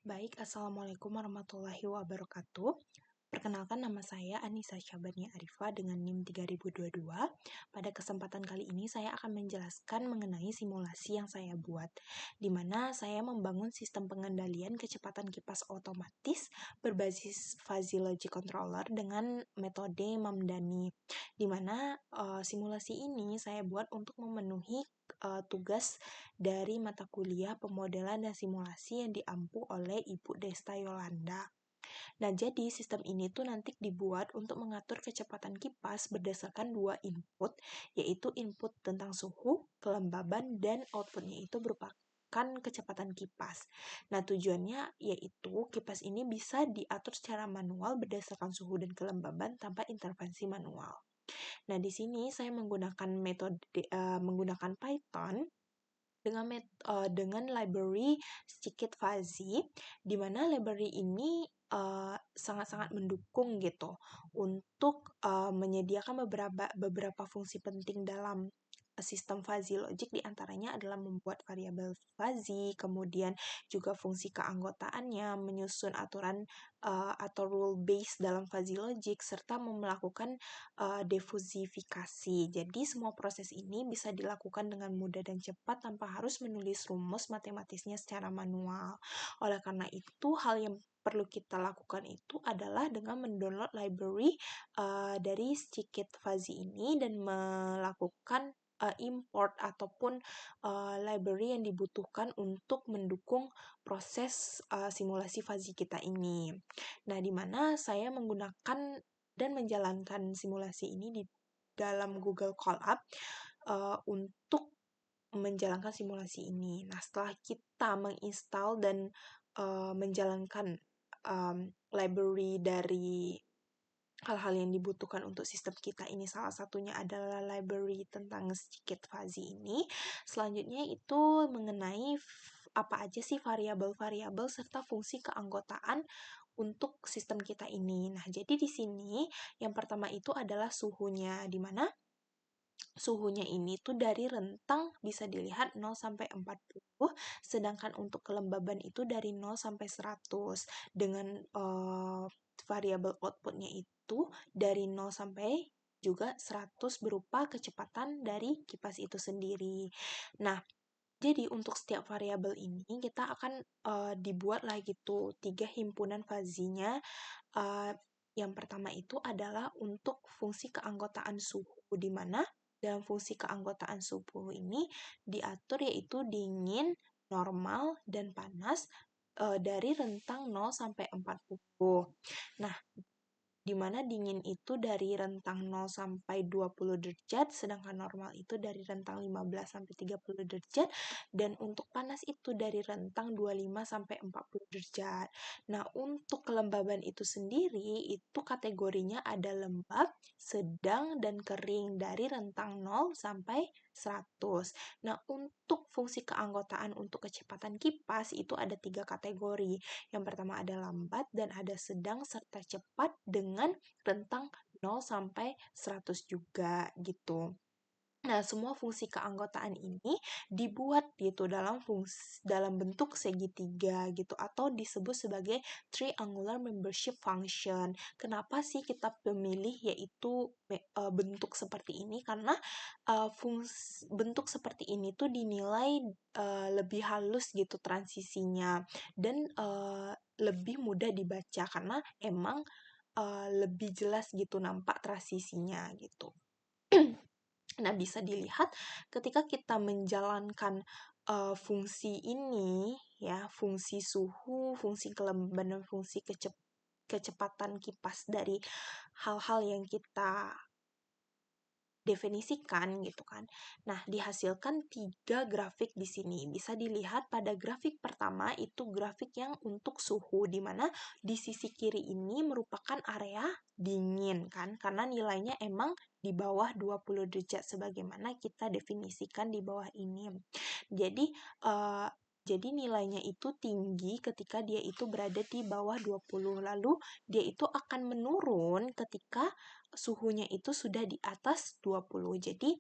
Baik, Assalamualaikum warahmatullahi wabarakatuh. Perkenalkan, nama saya Anissa Syabania Arifah dengan NIM 3022. Pada kesempatan kali ini saya akan menjelaskan mengenai simulasi yang saya buat, di mana saya membangun sistem pengendalian kecepatan kipas otomatis berbasis fuzzy logic controller dengan metode Mamdani, di mana simulasi ini saya buat untuk memenuhi tugas dari mata kuliah pemodelan dan simulasi yang diampu oleh Ibu Desta Yolanda. Nah, jadi sistem ini tuh nanti dibuat untuk mengatur kecepatan kipas berdasarkan dua input, yaitu input tentang suhu, kelembaban, dan outputnya itu berupa kecepatan kipas. Nah, tujuannya yaitu kipas ini bisa diatur secara manual berdasarkan suhu dan kelembaban tanpa intervensi manual. Nah, di sini saya menggunakan menggunakan Python dengan library Scikit Fuzzy, di mana library ini sangat-sangat mendukung gitu untuk menyediakan beberapa fungsi penting dalam sistem fuzzy logic, diantaranya adalah membuat variabel fuzzy, kemudian juga fungsi keanggotaannya, menyusun aturan atau rule base dalam fuzzy logic, serta melakukan defusifikasi. Jadi semua proses ini bisa dilakukan dengan mudah dan cepat tanpa harus menulis rumus matematisnya secara manual. Oleh karena itu, hal yang perlu kita lakukan itu adalah dengan mendownload library dari Scikit Fuzzy ini dan melakukan import ataupun library yang dibutuhkan untuk mendukung proses simulasi fuzzy kita ini. Nah, di mana saya menggunakan dan menjalankan simulasi ini di dalam Google Colab untuk menjalankan simulasi ini. Nah, setelah kita menginstal dan menjalankan library dari hal-hal yang dibutuhkan untuk sistem kita ini, salah satunya adalah library tentang Scikit Fuzzy ini. Selanjutnya itu mengenai apa aja sih variabel-variabel serta fungsi keanggotaan untuk sistem kita ini. Nah, jadi di sini yang pertama itu adalah suhunya, di mana suhunya ini tuh dari rentang bisa dilihat 0 sampai 40, sedangkan untuk kelembaban itu dari 0 sampai 100, dengan variabel outputnya itu dari 0 sampai juga 100 berupa kecepatan dari kipas itu sendiri. Nah, jadi untuk setiap variabel ini kita akan dibuat lagi tuh 3 himpunan fuzzy-nya. Yang pertama itu adalah untuk fungsi keanggotaan suhu, di mana dalam fungsi keanggotaan suhu ini diatur yaitu dingin, normal, dan panas dari rentang 0 sampai 40. Nah, di mana dingin itu dari rentang 0 sampai 20 derajat, sedangkan normal itu dari rentang 15 sampai 30 derajat, dan untuk panas itu dari rentang 25 sampai 40 derajat. Nah, untuk kelembaban itu sendiri, itu kategorinya ada lembab, sedang, dan kering dari rentang 0 sampai 100. Nah, untuk fungsi keanggotaan untuk kecepatan kipas itu ada 3 kategori. Yang pertama ada lambat dan ada sedang serta cepat dengan rentang 0 sampai 100 juga gitu. Nah, semua fungsi keanggotaan ini dibuat gitu dalam bentuk segitiga gitu, atau disebut sebagai triangular membership function. Kenapa sih kita memilih yaitu bentuk seperti ini? Karena bentuk seperti ini tuh dinilai lebih halus gitu transisinya, dan lebih mudah dibaca karena emang lebih jelas gitu nampak transisinya gitu. Nah, bisa dilihat ketika kita menjalankan fungsi ini, ya, fungsi suhu, fungsi kelembaban, dan fungsi kecepatan kipas dari hal-hal yang kita definisikan gitu kan. Nah, dihasilkan 3 grafik di sini. Bisa dilihat pada grafik pertama itu grafik yang untuk suhu, di mana di sisi kiri ini merupakan area dingin kan, karena nilainya emang di bawah 20 derajat sebagaimana kita definisikan di bawah ini. Jadi nilainya itu tinggi ketika dia itu berada di bawah 20, lalu dia itu akan menurun ketika suhunya itu sudah di atas 20. Jadi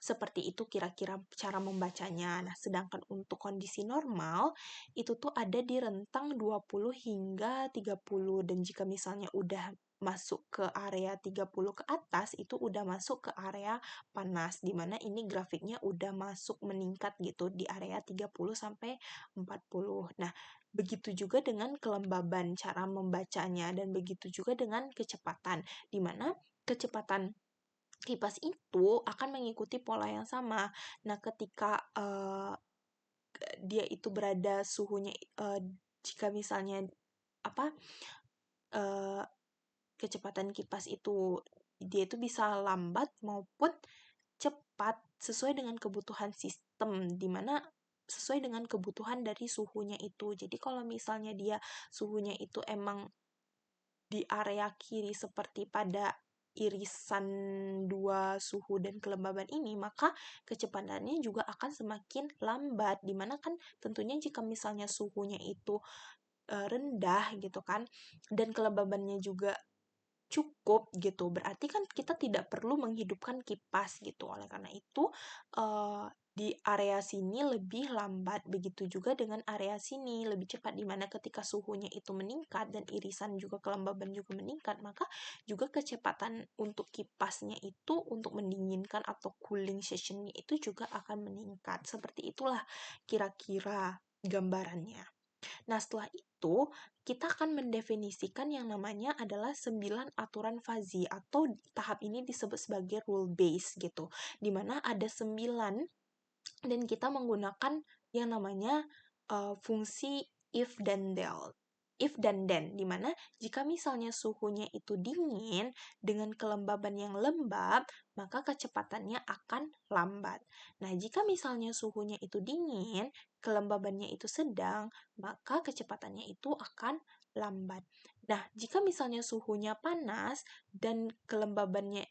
Seperti itu kira-kira cara membacanya. Nah, sedangkan untuk kondisi normal, itu tuh ada di rentang 20 hingga 30. Dan jika misalnya udah masuk ke area 30 ke atas, itu udah masuk ke area panas, dimana ini grafiknya udah masuk meningkat gitu di area 30 sampai 40. Nah, begitu juga dengan kelembaban cara membacanya, dan begitu juga dengan kecepatan, dimana kecepatan kipas itu akan mengikuti pola yang sama. Nah, ketika dia itu berada suhunya, jika misalnya apa eh, kecepatan kipas itu dia itu bisa lambat maupun cepat sesuai dengan kebutuhan sistem, di mana sesuai dengan kebutuhan dari suhunya itu. Jadi kalau misalnya dia suhunya itu emang di area kiri seperti pada irisan dua suhu dan kelembaban ini, maka kecepatannya juga akan semakin lambat. Dimana kan tentunya jika misalnya suhunya itu rendah gitu kan, dan kelembabannya juga cukup gitu, berarti kan kita tidak perlu menghidupkan kipas gitu. Oleh karena itu, di area sini lebih lambat, begitu juga dengan area sini lebih cepat, dimana ketika suhunya itu meningkat dan irisan juga kelembaban juga meningkat, maka juga kecepatan untuk kipasnya itu untuk mendinginkan atau cooling sessionnya itu juga akan meningkat. Seperti itulah kira-kira gambarannya. Nah, setelah itu, kita akan mendefinisikan yang namanya adalah 9 aturan fazi, atau tahap ini disebut sebagai rule base gitu, di mana ada 9, dan kita menggunakan yang namanya fungsi if dan del. If dan then, di mana jika misalnya suhunya itu dingin dengan kelembaban yang lembab, maka kecepatannya akan lambat. Nah, jika misalnya suhunya itu dingin, kelembabannya itu sedang, maka kecepatannya itu akan lambat. Nah, jika misalnya suhunya panas dan kelembabannya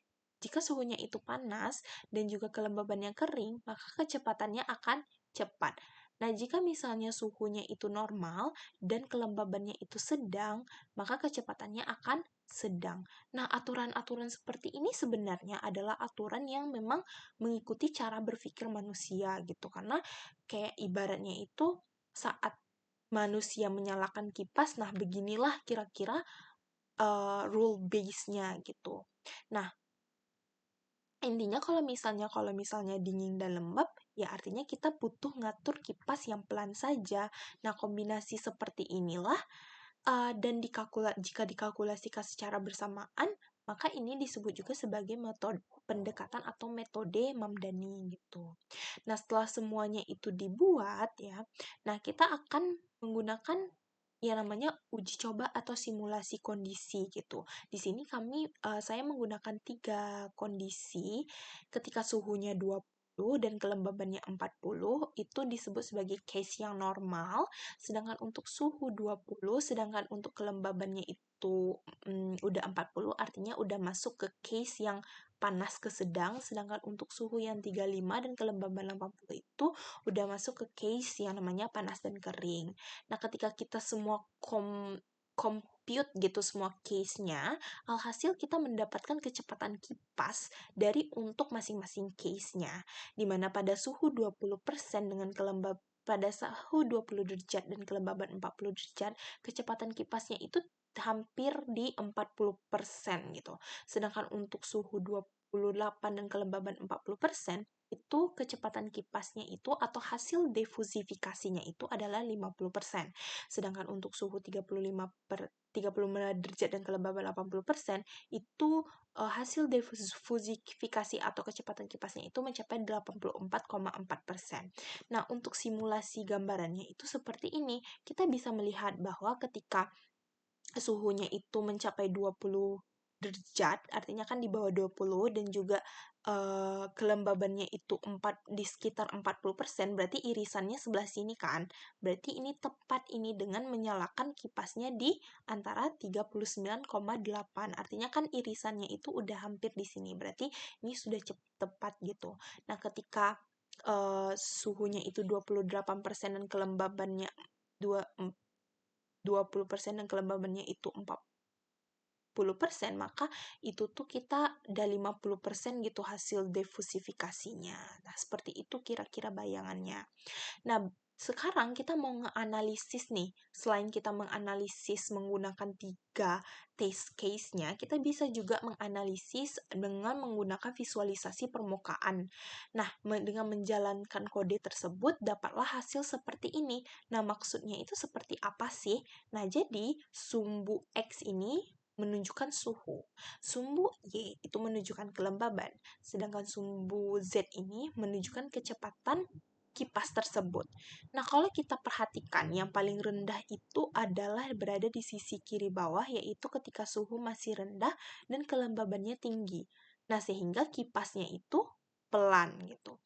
jika suhunya itu panas dan juga kelembabannya kering, maka kecepatannya akan cepat. Nah, jika misalnya suhunya itu normal dan kelembabannya itu sedang, maka kecepatannya akan sedang. Nah, aturan-aturan seperti ini sebenarnya adalah aturan yang memang mengikuti cara berpikir manusia gitu. Karena kayak ibaratnya itu saat manusia menyalakan kipas, nah beginilah kira-kira rule base-nya gitu. Nah, intinya kalau misalnya dingin dan lembab, ya artinya kita butuh ngatur kipas yang pelan saja. Nah, kombinasi seperti inilah, dan jika dikalkulasikan secara bersamaan, maka ini disebut juga sebagai metode pendekatan atau metode Mamdani gitu. Nah, setelah semuanya itu dibuat ya, nah kita akan menggunakan yang namanya uji coba atau simulasi kondisi gitu. Di sini saya menggunakan 3 kondisi. Ketika suhunya 20 dan kelembabannya 40, itu disebut sebagai case yang normal. Sedangkan untuk suhu 20, sedangkan untuk kelembabannya itu udah 40, artinya udah masuk ke case yang panas ke sedang. Sedangkan untuk suhu yang 35 dan kelembaban 80 itu udah masuk ke case yang namanya panas dan kering. Nah, ketika kita semua compute gitu semua case-nya, alhasil kita mendapatkan kecepatan kipas dari untuk masing-masing case-nya. Dimana pada suhu 20% dengan pada suhu 20 derajat dan kelembaban 40 derajat, kecepatan kipasnya itu hampir di 40% gitu. Sedangkan untuk suhu 28 dan kelembaban 40%, itu kecepatan kipasnya itu atau hasil defusifikasinya itu adalah 50%. Sedangkan untuk suhu 35 derajat dan kelembaban 80%, itu hasil defusifikasi atau kecepatan kipasnya itu mencapai 84,4%. Nah, untuk simulasi gambarannya itu seperti ini. Kita bisa melihat bahwa ketika suhunya itu mencapai 20 derajat, artinya kan di bawah 20, dan juga kelembabannya itu di sekitar 40%, berarti irisannya sebelah sini kan. Berarti ini tepat ini dengan menyalakan kipasnya di antara 39,8. Artinya kan irisannya itu udah hampir di sini. Berarti ini sudah tepat gitu. Nah, ketika suhunya itu 28% dan kelembabannya 20% dan kelembabannya itu 50%, maka itu tuh kita ada 50% gitu hasil defusifikasinya. Nah, seperti itu kira-kira bayangannya. Nah, sekarang kita mau nge-analisis nih, selain kita menganalisis menggunakan 3 test case-nya, kita bisa juga menganalisis dengan menggunakan visualisasi permukaan. Nah, dengan menjalankan kode tersebut, dapatlah hasil seperti ini. Nah, maksudnya itu seperti apa sih? Nah, jadi sumbu X ini menunjukkan suhu. Sumbu Y itu menunjukkan kelembaban, sedangkan sumbu Z ini menunjukkan kecepatan kipas tersebut. Nah, kalau kita perhatikan, yang paling rendah itu adalah berada di sisi kiri bawah, yaitu ketika suhu masih rendah dan kelembabannya tinggi. Nah, sehingga kipasnya itu pelan gitu.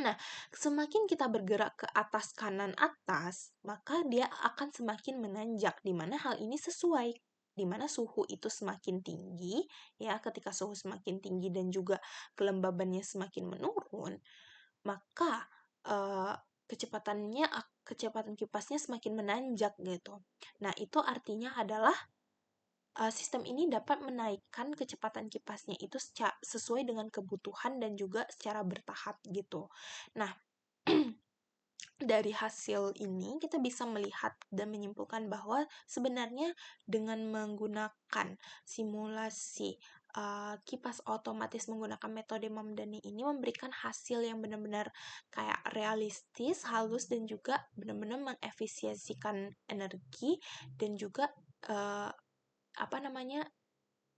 Nah, semakin kita bergerak ke atas kanan atas, maka dia akan semakin menanjak, di mana hal ini sesuai, di mana suhu itu semakin tinggi, ya, ketika suhu semakin tinggi dan juga kelembabannya semakin menurun, maka kecepatan kipasnya semakin menanjak gitu. Nah, itu artinya adalah sistem ini dapat menaikkan kecepatan kipasnya itu sesuai dengan kebutuhan dan juga secara bertahap gitu. Nah, dari hasil ini kita bisa melihat dan menyimpulkan bahwa sebenarnya dengan menggunakan simulasi kipas otomatis menggunakan metode Mamdani ini memberikan hasil yang benar-benar kayak realistis, halus, dan juga benar-benar mengefisiensikan energi dan juga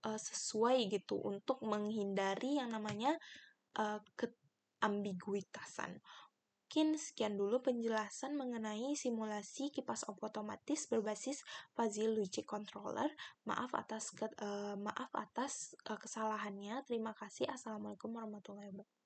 sesuai gitu untuk menghindari yang namanya keambiguitasan. Mungkin sekian dulu penjelasan mengenai simulasi kipas otomatis berbasis fuzzy logic controller. Maaf atas kesalahannya. Terima kasih. Assalamualaikum warahmatullahi wabarakatuh.